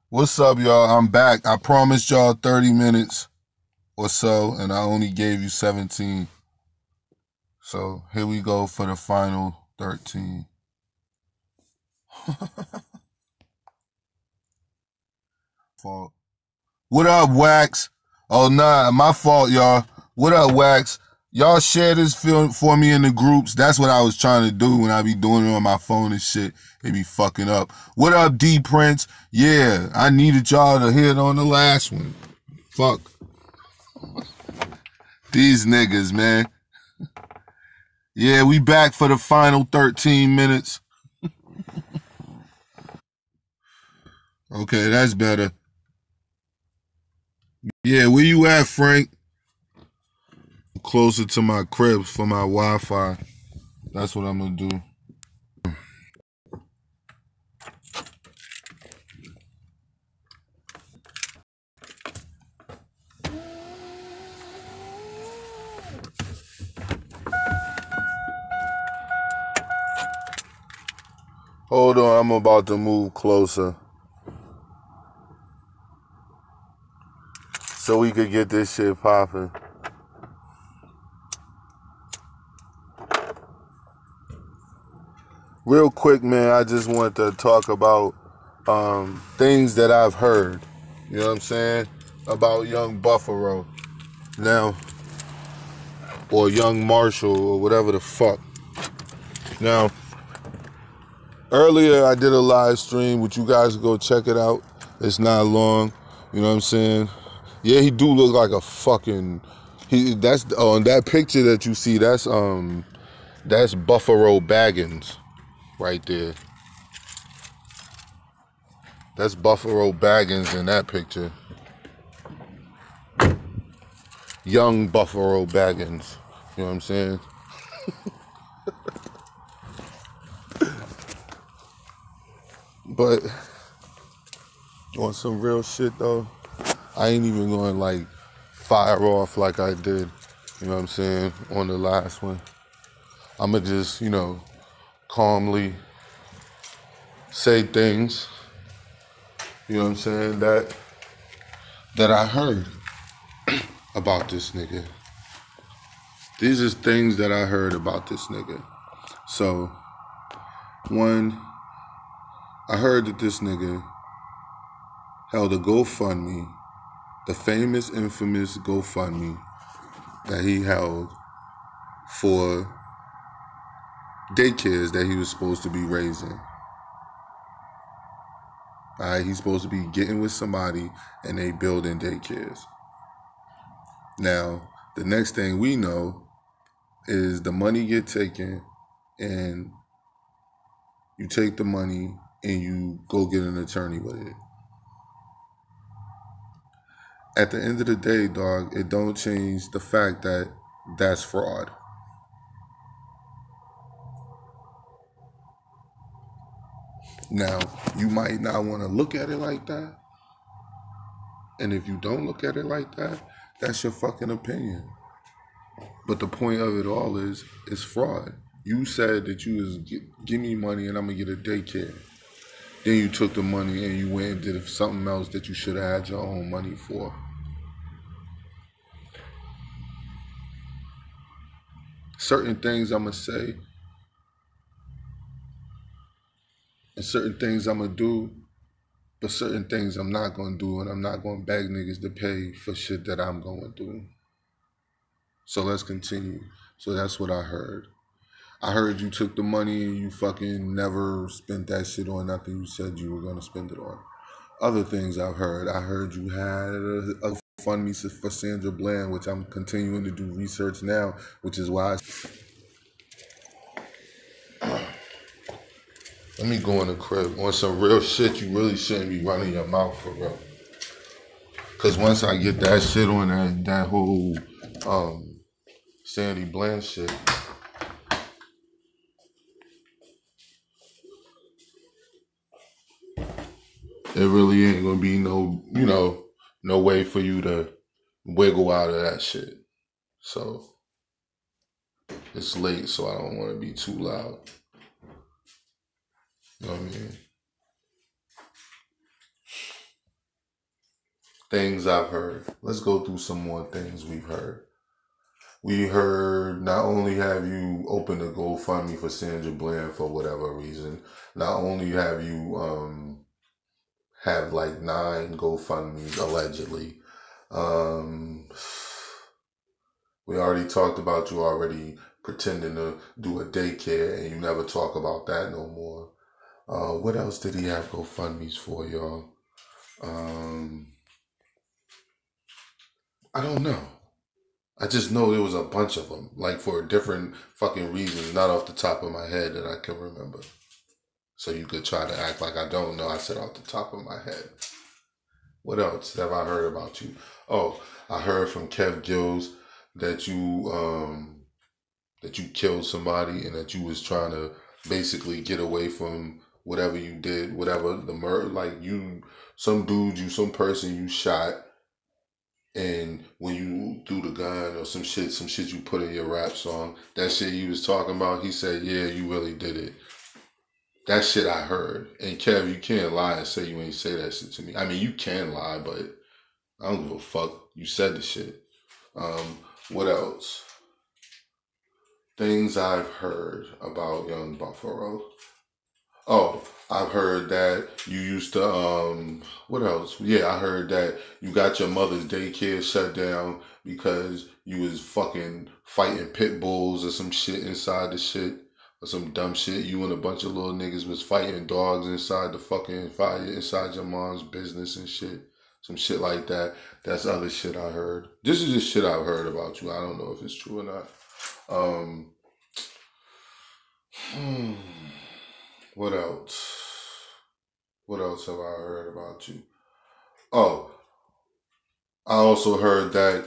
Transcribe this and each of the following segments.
What's up, y'all? I'm back. I promised y'all 30 minutes or so, and I only gave you 17. So here we go for the final 13. Fault. What up, Wax? Oh, nah, my fault, y'all. What up, Wax? Y'all share this film for me in the groups. That's what I was trying to do when I be doing it on my phone and shit. It be fucking up. What up, D Prince? Yeah, I needed y'all to hit on the last one. Fuck. These niggas, man. Yeah, we back for the final 13 minutes. Okay, that's better. Yeah, where you at, Frank? Closer to my crib for my Wi-Fi. That's what I'm gonna do. Hold on, I'm about to move closer so we could get this shit popping. Real quick, man, I just want to talk about things that I've heard. You know what I'm saying? About young Buffalo. Now, or young Marshal, or whatever the fuck. Now, earlier I did a live stream, which you guys go check it out. It's not long. You know what I'm saying? Yeah, he do look like a fucking that's on that picture that you see, that's Buffalo Baggins right there. That's Buffalo Baggins in that picture. Young Buffalo Baggins. You know what I'm saying? But on some real shit though, I ain't even going to like fire off like I did, you know what I'm saying, on the last one. I'ma just, calmly say things, you know what I'm saying, that I heard about this nigga. These are things that I heard about this nigga. So, one, I heard that this nigga held a GoFundMe, the famous, infamous GoFundMe that he held for daycares that he was supposed to be raising. All right, he's supposed to be getting with somebody and they building daycares. Now, the next thing we know is the money get taken and you take the money and you go get an attorney with it. At the end of the day, dog, it don't change the fact that that's fraud. Now, you might not want to look at it like that. And if you don't look at it like that, that's your fucking opinion. But the point of it all is, it's fraud. You said that you was give me money and I'm gonna get a daycare. Then you took the money and you went and did something else that you should have had your own money for. Certain things I'm gonna say and certain things I'm gonna do, but certain things I'm not gonna do, and I'm not gonna beg niggas to pay for shit that I'm gonna do. So let's continue. So that's what I heard. I heard you took the money and you fucking never spent that shit on nothing you said you were gonna spend it on. Other things I heard you had a fund me for Sandra Bland, which I'm continuing to do research now, which is why let me go in the crib. On some real shit, you really shouldn't be running your mouth for real. Cause once I get that shit on that whole Sandy Bland shit, it really ain't gonna be no way for you to wiggle out of that shit. So it's late, so I don't want to be too loud. You know what I mean? Things I've heard. Let's go through some more things we've heard. We heard not only have you opened a GoFundMe for Sandra Bland for whatever reason, not only have you have like 9 GoFundMes allegedly. Um, we already talked about you already pretending to do a daycare and you never talk about that no more. What else did he have GoFundMes for, y'all? I don't know. I just know there was a bunch of them, like for different fucking reasons, not off the top of my head that I can remember. So you could try to act like I don't know. I said off the top of my head. What else have I heard about you? Oh, I heard from Kev Gills that you killed somebody and that you was trying to basically get away from whatever you did, whatever the murder, like you, some dude, some person you shot, and when you threw the gun or some shit you put in your rap song, that shit you was talking about, he said, yeah, you really did it. That shit I heard. And Kev, you can't lie and say you ain't say that shit to me. I mean, you can lie, but I don't give a fuck. You said the shit. What else? Things I've heard about Young Buffalo. Oh, I've heard that you used to, what else? Yeah, I heard that you got your mother's daycare shut down because you was fucking fighting pit bulls or some shit inside the shit. Or some dumb shit. You and a bunch of little niggas was fighting dogs inside the fucking fire, inside your mom's business and shit. Some shit like that. That's other shit I heard. This is just shit I've heard about you. I don't know if it's true or not. Um, what else? What else have I heard about you? Oh, I also heard that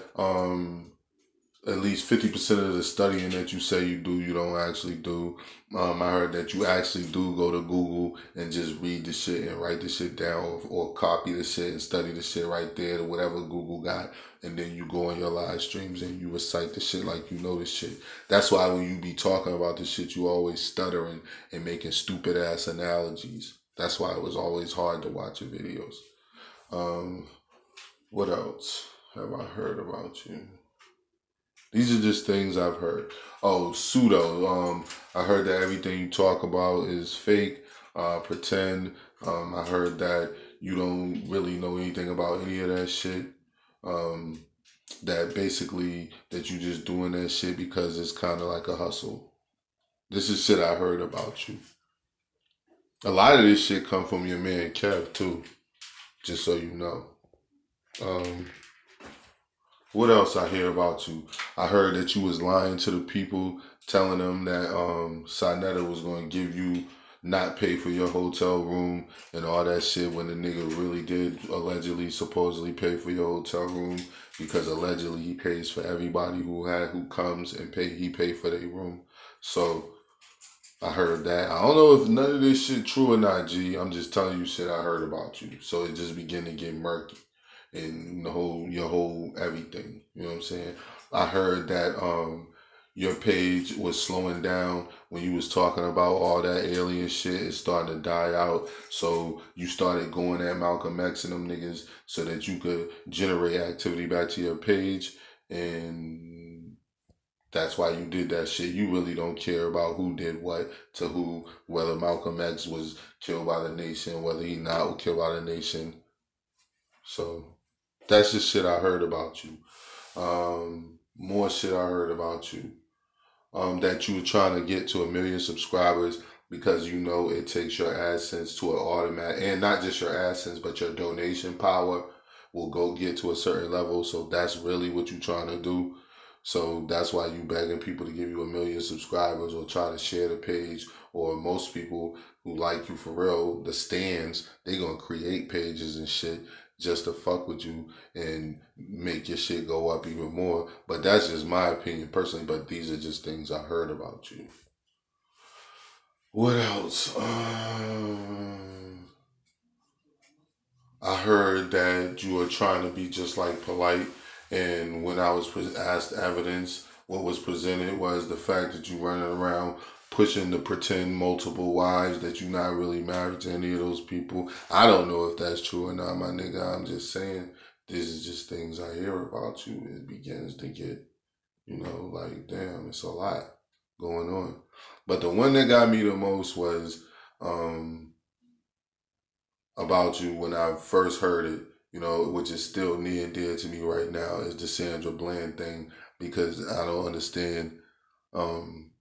at least 50% of the studying that you say you do, you don't actually do. I heard that you actually do go to Google and just read the shit and write the shit down or copy the shit and study the shit right there to whatever Google got. And then you go on your live streams and you recite the shit like you know the shit. That's why when you be talking about the shit, you always stuttering and making stupid ass analogies. That's why it was always hard to watch your videos. What else have I heard about you? These are just things I've heard. Oh, pseudo. I heard that everything you talk about is fake, pretend. I heard that you don't really know anything about any of that shit. That basically that you just doing that shit because it's kind of like a hustle. This is shit I heard about you. A lot of this shit come from your man Kev too. Just so you know. What else I hear about you? I heard that you was lying to the people, telling them that Sinetta was going to give you not pay for your hotel room and all that shit when the nigga really did allegedly, supposedly pay for your hotel room because allegedly he pays for everybody who comes and he pay for their room. So I heard that. I don't know if none of this shit true or not, G. I'm just telling you shit I heard about you. So it just began to get murky and your whole everything. You know what I'm saying? I heard that your page was slowing down when you was talking about all that alien shit. It's starting to die out. So you started going at Malcolm X and them niggas so that you could generate activity back to your page. And that's why you did that shit. You really don't care about who did what to who, whether Malcolm X was killed by the nation, whether he not was killed by the nation. So that's just shit I heard about you. More shit I heard about you. That you were trying to get to 1 million subscribers because you know it takes your AdSense to an automatic, and not just your AdSense, but your donation power will go get to a certain level. So that's really what you're trying to do. So that's why you begging people to give you 1 million subscribers or try to share the page. Or most people who like you for real, the stands, they gonna create pages and shit just to fuck with you and make your shit go up even more. But that's just my opinion personally, but these are just things I heard about you. What else? I heard that you were trying to be just like polite, and when I was asked evidence, what was presented was the fact that you running around pushing to pretend multiple wives, that you're not really married to any of those people. I don't know if that's true or not, my nigga. I'm just saying this is just things I hear about you. It begins to get, like, damn, it's a lot going on. But the one that got me the most was about you when I first heard it, which is still near and dear to me right now, is the Sandra Bland thing, because I don't understand um,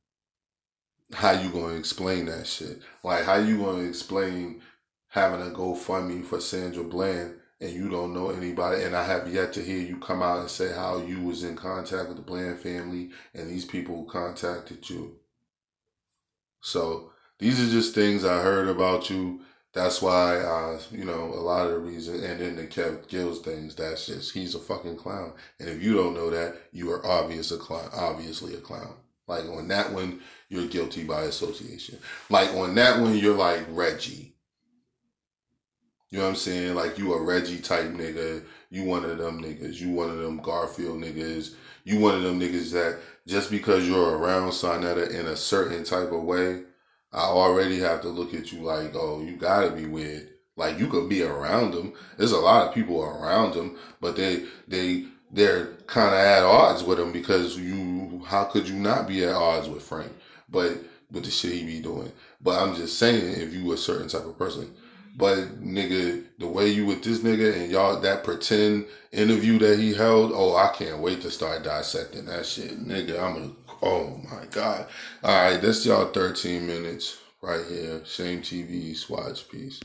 how you gonna explain that shit. Like, how you gonna explain having a GoFundMe for Sandra Bland and you don't know anybody, and I have yet to hear you come out and say how you was in contact with the Bland family and these people contacted you. So these are just things I heard about you. That's why, a lot of the reason, and then the Kev Gills things, that's just, he's a fucking clown. And if you don't know that, you are obviously a clown. Like, on that one, you're guilty by association. Like, on that one, you're like Reggie. You know what I'm saying? Like, you a Reggie type nigga. You one of them niggas. You one of them Garfield niggas. You one of them niggas that just because you're around Sonetta in a certain type of way, I already have to look at you like, oh, you gotta be weird. Like, you could be around them. There's a lot of people around them, but they're kind of at odds with him, because how could you not be at odds with Frank? But with the shit he be doing. But I'm just saying, if you a certain type of person. But nigga, the way you with this nigga and y'all, that pretend interview that he held, oh, I can't wait to start dissecting that shit. Nigga, oh my God. All right, that's y'all 13 minutes right here. Shame TV, Swatch, peace.